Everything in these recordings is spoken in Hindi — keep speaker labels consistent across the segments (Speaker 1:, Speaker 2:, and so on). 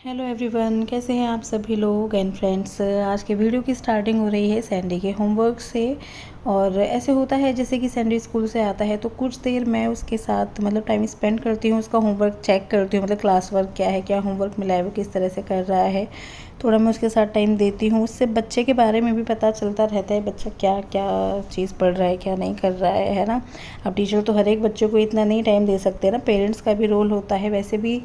Speaker 1: हेलो एवरीवन, कैसे हैं आप सभी लोग एंड फ्रेंड्स। आज के वीडियो की स्टार्टिंग हो रही है सैंडी के होमवर्क से। और ऐसे होता है जैसे कि सैंडी स्कूल से आता है तो कुछ देर मैं उसके साथ टाइम स्पेंड करती हूँ, उसका होमवर्क चेक करती हूँ, क्लास वर्क क्या है, क्या होमवर्क मिला है, वो किस तरह से कर रहा है। थोड़ा मैं उसके साथ टाइम देती हूँ, उससे बच्चे के बारे में भी पता चलता रहता है, बच्चा क्या क्या चीज़ पढ़ रहा है, क्या नहीं कर रहा है ना। अब टीचर तो हर एक बच्चे को इतना नहीं टाइम दे सकते ना, पेरेंट्स का भी रोल होता है। वैसे भी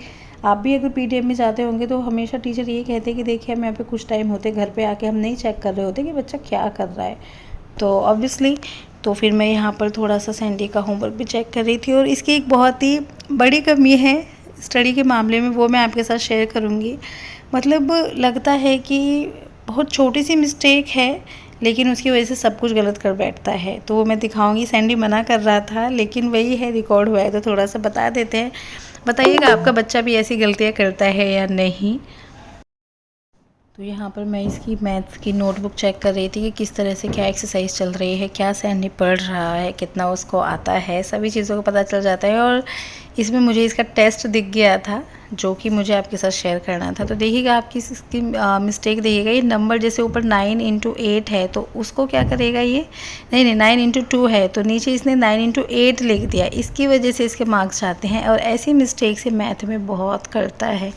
Speaker 1: आप भी अगर पीटीएम में जाते होंगे तो हमेशा टीचर ये कहते हैं कि देखिए हम यहाँ पे कुछ टाइम होते घर पे आके हम नहीं चेक कर रहे होते कि बच्चा क्या कर रहा है। तो ऑब्वियसली तो फिर मैं यहाँ पर थोड़ा सा सैंडी का होमवर्क भी चेक कर रही थी। और इसकी एक बहुत ही बड़ी कमी है स्टडी के मामले में, वो मैं आपके साथ शेयर करूँगी। लगता है कि बहुत छोटी सी मिस्टेक है लेकिन उसकी वजह से सब कुछ गलत कर बैठता है, तो वो मैं दिखाऊंगी। सैंडी मना कर रहा था लेकिन वही है, रिकॉर्ड हुआ है तो थोड़ा सा बता देते हैं। बताइएगा आपका बच्चा भी ऐसी गलतियाँ करता है या नहीं। तो यहाँ पर मैं इसकी मैथ्स की नोटबुक चेक कर रही थी कि किस तरह से क्या एक्सरसाइज चल रही है, क्या सैंडी पढ़ रहा है, कितना उसको आता है, सभी चीज़ों का पता चल जाता है। और इसमें मुझे इसका टेस्ट दिख गया था जो कि मुझे आपके साथ शेयर करना था। तो देखिएगा आपकी इसकी मिस्टेक देखिएगा, ये नंबर जैसे ऊपर 9 × 8 है तो उसको क्या करेगा ये, नहीं 9 × 2 है तो नीचे इसने 9 × 8 लिख दिया, इसकी वजह से इसके मार्क्स जाते हैं। और ऐसी मिस्टेक से मैथ में बहुत करता है,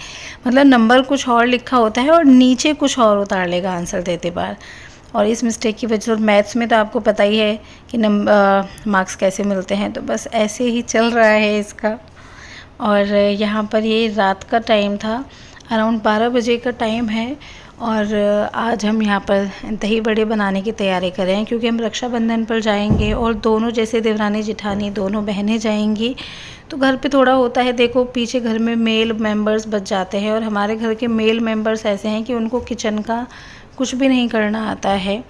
Speaker 1: नंबर कुछ और लिखा होता है और नीचे कुछ और उतार लेगा आंसर देते बार। और इस मिस्टेक की वजह से, और मैथ्स में तो आपको पता ही है कि मार्क्स कैसे मिलते हैं, तो बस ऐसे ही चल रहा है इसका। और यहाँ पर ये रात का टाइम था, अराउंड 12 बजे का टाइम है। और आज हम यहाँ पर दही बड़े बनाने की तैयारी कर रहे हैं क्योंकि हम रक्षाबंधन पर जाएंगे और दोनों जैसे देवरानी जिठानी दोनों बहनें जाएंगी। तो घर पे थोड़ा होता है, देखो पीछे घर में मेल मेंबर्स बच जाते हैं और हमारे घर के मेल मेंबर्स ऐसे हैं कि उनको किचन का कुछ भी नहीं करना आता है।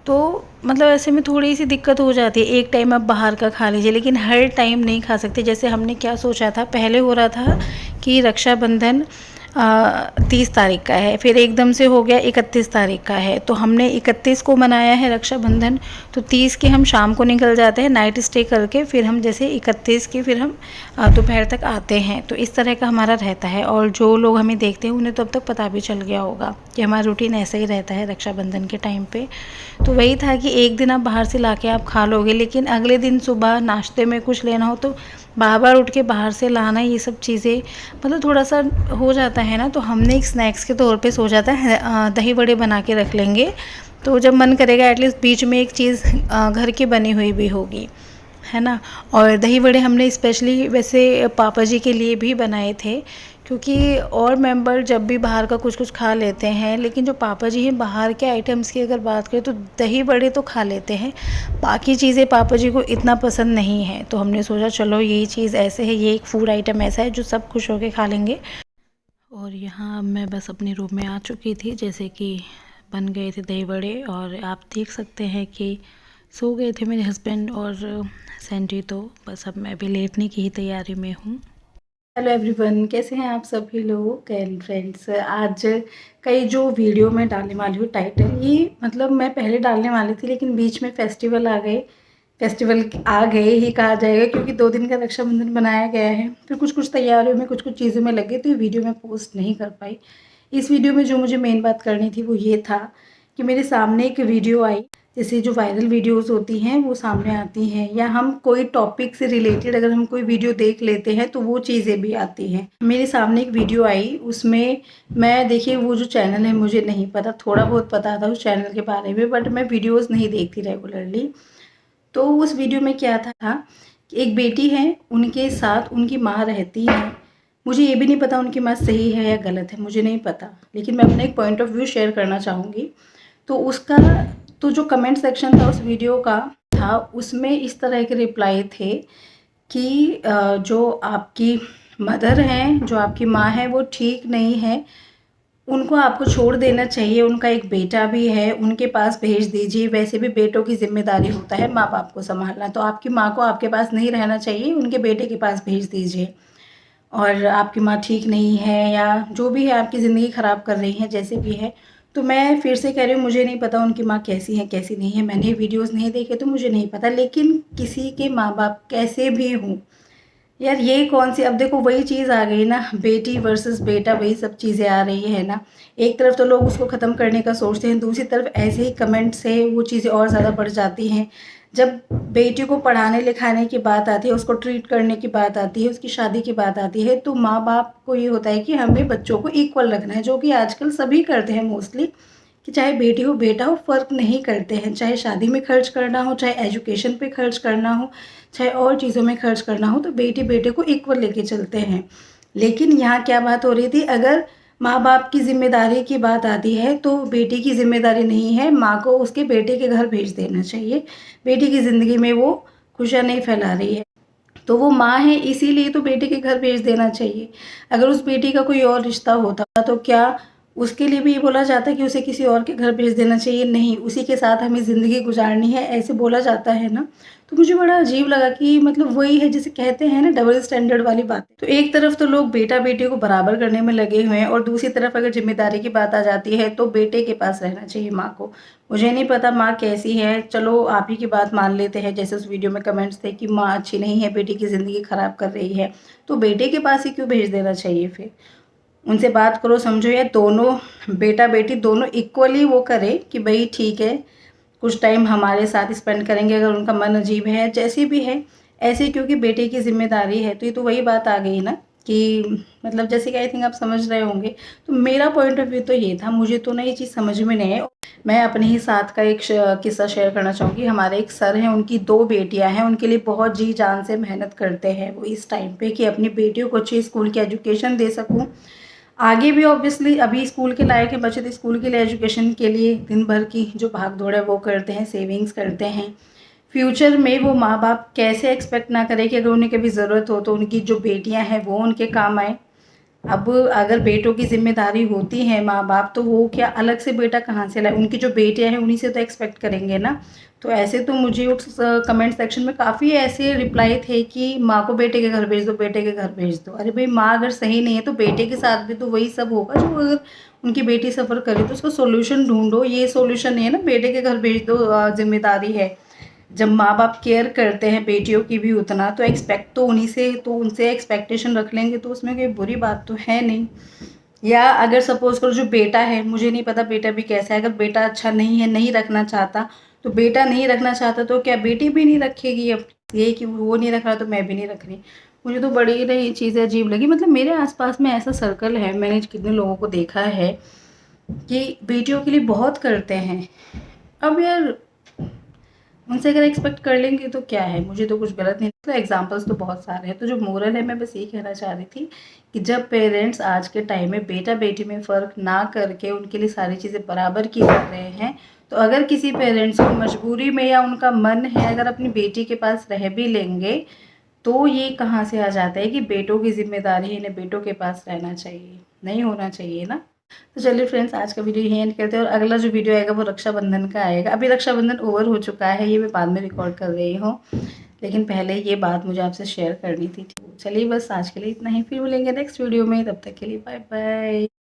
Speaker 1: तो ऐसे में थोड़ी सी दिक्कत हो जाती है। एक टाइम आप बाहर का खा लीजिए लेकिन हर टाइम नहीं खा सकते। जैसे हमने क्या सोचा था, पहले हो रहा था कि रक्षाबंधन 30 तारीख का है, फिर एकदम से हो गया 31 तारीख का है, तो हमने 31 को मनाया है रक्षाबंधन। तो 30 के हम शाम को निकल जाते हैं नाइट स्टे करके, फिर हम जैसे 31 के फिर हम दोपहर तक आते हैं। तो इस तरह का हमारा रहता है। और जो लोग हमें देखते हैं उन्हें तो अब तक पता भी चल गया होगा कि हमारा रूटीन ऐसा ही रहता है रक्षाबंधन के टाइम पे। तो वही था कि एक दिन आप बाहर से ला के आप खा लोगे लेकिन अगले दिन सुबह नाश्ते में कुछ लेना हो तो बार बार उठ के बाहर से लाना, ये सब चीज़ें थोड़ा सा हो जाता है ना। तो हमने एक स्नैक्स के तौर पे सोचा था दही बड़े बना के रख लेंगे, तो जब मन करेगा एटलीस्ट बीच में एक चीज़ घर की बनी हुई भी होगी, है ना। और दही बड़े हमने स्पेशली वैसे पापा जी के लिए भी बनाए थे क्योंकि और मेंबर जब भी बाहर का कुछ कुछ खा लेते हैं, लेकिन जो पापा जी हैं बाहर के आइटम्स की अगर बात करें तो दही बड़े तो खा लेते हैं, बाकी चीज़ें पापा जी को इतना पसंद नहीं है। तो हमने सोचा चलो ये चीज़ ऐसे है, ये एक फूड आइटम ऐसा है जो सब खुश होकर खा लेंगे। और यहाँ मैं बस अपने रूम में आ चुकी थी, जैसे कि बन गए थे दही बड़े और आप देख सकते हैं कि सो गए थे मेरे हस्बैंड और सैंडी। तो बस अब मैं भी लेटने की ही तैयारी में हूँ। हेलो एवरीवन, कैसे हैं आप सभी लोग एंड फ्रेंड्स। आज कई जो वीडियो मैं डालने वाली हूँ टाइटल ये मैं पहले डालने वाली थी लेकिन बीच में फेस्टिवल आ गए ही कहा जाएगा क्योंकि 2 दिन का रक्षाबंधन बनाया गया है। फिर कुछ कुछ तैयारियों में कुछ कुछ चीज़ों में लगे तो ये वीडियो मैं पोस्ट नहीं कर पाई। इस वीडियो में जो मुझे मेन बात करनी थी वो ये था कि मेरे सामने एक वीडियो आई, जैसे जो वायरल वीडियोस होती हैं वो सामने आती हैं, या हम कोई टॉपिक से रिलेटेड अगर हम कोई वीडियो देख लेते हैं तो वो चीज़ें भी आती हैं। मेरे सामने एक वीडियो आई, उसमें मैं देखिए वो जो चैनल है मुझे नहीं पता, थोड़ा बहुत पता था उस चैनल के बारे में बट मैं वीडियोज़ नहीं देखती रेगुलरली। तो उस वीडियो में क्या था कि एक बेटी है, उनके साथ उनकी माँ रहती है। मुझे ये भी नहीं पता उनकी माँ सही है या गलत है, मुझे नहीं पता, लेकिन मैं अपना एक पॉइंट ऑफ व्यू शेयर करना चाहूँगी। तो उसका तो जो कमेंट सेक्शन था उस वीडियो का था, उसमें इस तरह के रिप्लाई थे कि जो आपकी मदर हैं, जो आपकी माँ है वो ठीक नहीं है, उनको आपको छोड़ देना चाहिए, उनका एक बेटा भी है उनके पास भेज दीजिए। वैसे भी बेटों की जिम्मेदारी होता है माँ बाप को संभालना, तो आपकी माँ को आपके पास नहीं रहना चाहिए, उनके बेटे के पास भेज दीजिए। और आपकी माँ ठीक नहीं है या जो भी है आपकी ज़िंदगी ख़राब कर रही है जैसे भी है। तो मैं फिर से कह रही हूँ, मुझे नहीं पता उनकी माँ कैसी है कैसी नहीं है, मैंने वीडियोज़ नहीं देखे तो मुझे नहीं पता, लेकिन किसी के माँ बाप कैसे भी हों, यार ये कौन सी, अब देखो वही चीज़ आ गई ना, बेटी वर्सेस बेटा, वही सब चीज़ें आ रही है ना। एक तरफ तो लोग उसको ख़त्म करने का सोचते हैं, दूसरी तरफ ऐसे ही कमेंट से वो चीज़ें और ज़्यादा बढ़ जाती हैं। जब बेटी को पढ़ाने लिखाने की बात आती है, उसको ट्रीट करने की बात आती है, उसकी शादी की बात आती है, तो माँ बाप को ये होता है कि हमें बच्चों को इक्वल रखना है, जो कि आजकल सभी करते हैं मोस्टली, कि चाहे बेटी हो बेटा हो फ़र्क नहीं करते हैं। चाहे शादी में खर्च करना हो, चाहे एजुकेशन पे खर्च करना हो, चाहे और चीज़ों में खर्च करना हो, तो बेटी बेटे को इक्वल लेके चलते हैं। लेकिन यहाँ क्या बात हो रही थी, अगर माँ बाप की ज़िम्मेदारी की बात आती है तो बेटी की ज़िम्मेदारी नहीं है माँ को उसके बेटे के घर भेज देना चाहिए। बेटी की ज़िंदगी में वो खुशियाँ नहीं फैला रही है, तो वो माँ है इसीलिए तो बेटे के घर भेज देना चाहिए। अगर उस बेटी का कोई और रिश्ता होता तो क्या उसके लिए भी ये बोला जाता कि उसे किसी और के घर भेज देना चाहिए? नहीं, उसी के साथ हमें ज़िंदगी गुजारनी है, ऐसे बोला जाता है ना। तो मुझे बड़ा अजीब लगा कि मतलब वही है जिसे कहते हैं ना डबल स्टैंडर्ड वाली बातें। तो एक तरफ तो लोग बेटा बेटी को बराबर करने में लगे हुए हैं और दूसरी तरफ अगर ज़िम्मेदारी की बात आ जाती है तो बेटे के पास रहना चाहिए माँ को। मुझे नहीं पता माँ कैसी है, चलो आप ही की बात मान लेते हैं। जैसे उस वीडियो में कमेंट्स थे कि माँ अच्छी नहीं है, बेटी की ज़िंदगी ख़राब कर रही है, तो बेटे के पास ही क्यों भेज देना चाहिए फिर? उनसे बात करो, समझो, या दोनों बेटा बेटी दोनों इक्वली वो करें कि भाई ठीक है, कुछ टाइम हमारे साथ स्पेंड करेंगे, अगर उनका मन अजीब है जैसे भी है ऐसे, क्योंकि बेटे की जिम्मेदारी है। तो ये तो वही बात आ गई ना कि मतलब जैसे कि आई थिंक आप समझ रहे होंगे। तो मेरा पॉइंट ऑफ व्यू तो ये था, मुझे तो ना ये चीज़ समझ में नहीं है। मैं अपने ही साथ का एक किस्सा शेयर करना चाहूँगी। हमारे एक सर हैं, उनकी 2 बेटियाँ हैं, उनके लिए बहुत जी जान से मेहनत करते हैं वो इस टाइम पे कि अपनी बेटियों को अच्छी स्कूल की एजुकेशन दे सकूँ। आगे भी ऑब्वियसली अभी स्कूल के लायक है बच्चे, तो स्कूल के लिए एजुकेशन के लिए दिन भर की जो भाग दौड़ है वो करते हैं, सेविंग्स करते हैं। फ्यूचर में वो माँ बाप कैसे एक्सपेक्ट ना करें कि अगर उन्हें कभी ज़रूरत हो तो उनकी जो बेटियां हैं वो उनके काम आए। अब अगर बेटों की ज़िम्मेदारी होती है माँ बाप, तो वो क्या अलग से बेटा कहाँ से लाए? उनकी जो बेटियां हैं उन्हीं से तो एक्सपेक्ट करेंगे ना। तो ऐसे तो मुझे उस कमेंट सेक्शन में काफ़ी ऐसे रिप्लाई थे कि माँ को बेटे के घर भेज दो, बेटे के घर भेज दो। अरे भाई, माँ अगर सही नहीं है तो बेटे के साथ भी तो वही सब होगा। जो अगर उनकी बेटी सफ़र करे तो उसका सोल्यूशन ढूंढो। ये सोल्यूशन नहीं है ना बेटे के घर भेज दो, जिम्मेदारी है। जब माँ बाप केयर करते हैं बेटियों की भी उतना, तो एक्सपेक्ट तो उन्हीं से, तो उनसे एक्सपेक्टेशन रख लेंगे तो उसमें कोई बुरी बात तो है नहीं। या अगर सपोज करो जो बेटा है, मुझे नहीं पता बेटा भी कैसा है, अगर बेटा अच्छा नहीं है, नहीं रखना चाहता, तो बेटा नहीं रखना चाहता तो क्या बेटी भी नहीं रखेगी? अब ये कि वो नहीं रख रहा तो मैं भी नहीं रख रही। मुझे तो बड़ी ना ये चीज़ें अजीब लगी। मतलब मेरे आसपास में ऐसा सर्कल है, मैंने कितने लोगों को देखा है कि बेटियों के लिए बहुत करते हैं। अब यार उनसे अगर एक्सपेक्ट कर लेंगे तो क्या है, मुझे तो कुछ गलत नहीं लगता। एग्जांपल्स तो बहुत सारे हैं। तो जो मोरल है, मैं बस ये कहना चाह रही थी कि जब पेरेंट्स आज के टाइम में बेटा बेटी में फ़र्क ना करके उनके लिए सारी चीज़ें बराबर की कर रहे हैं, तो अगर किसी पेरेंट्स को मजबूरी में या उनका मन है अगर अपनी बेटी के पास रह भी लेंगे, तो ये कहाँ से आ जाता है कि बेटों की जिम्मेदारी है, इन्हें बेटों के पास रहना चाहिए? नहीं होना चाहिए ना। तो चलिए फ्रेंड्स, आज का वीडियो यही एंड करते हैं और अगला जो वीडियो आएगा वो रक्षाबंधन का आएगा। अभी रक्षाबंधन ओवर हो चुका है, ये मैं बाद में रिकॉर्ड कर रही हूँ, लेकिन पहले ये बात मुझे आपसे शेयर करनी थी। चलिए बस आज के लिए इतना ही, फिर मिलेंगे नेक्स्ट वीडियो में, तब तक के लिए बाय बाय।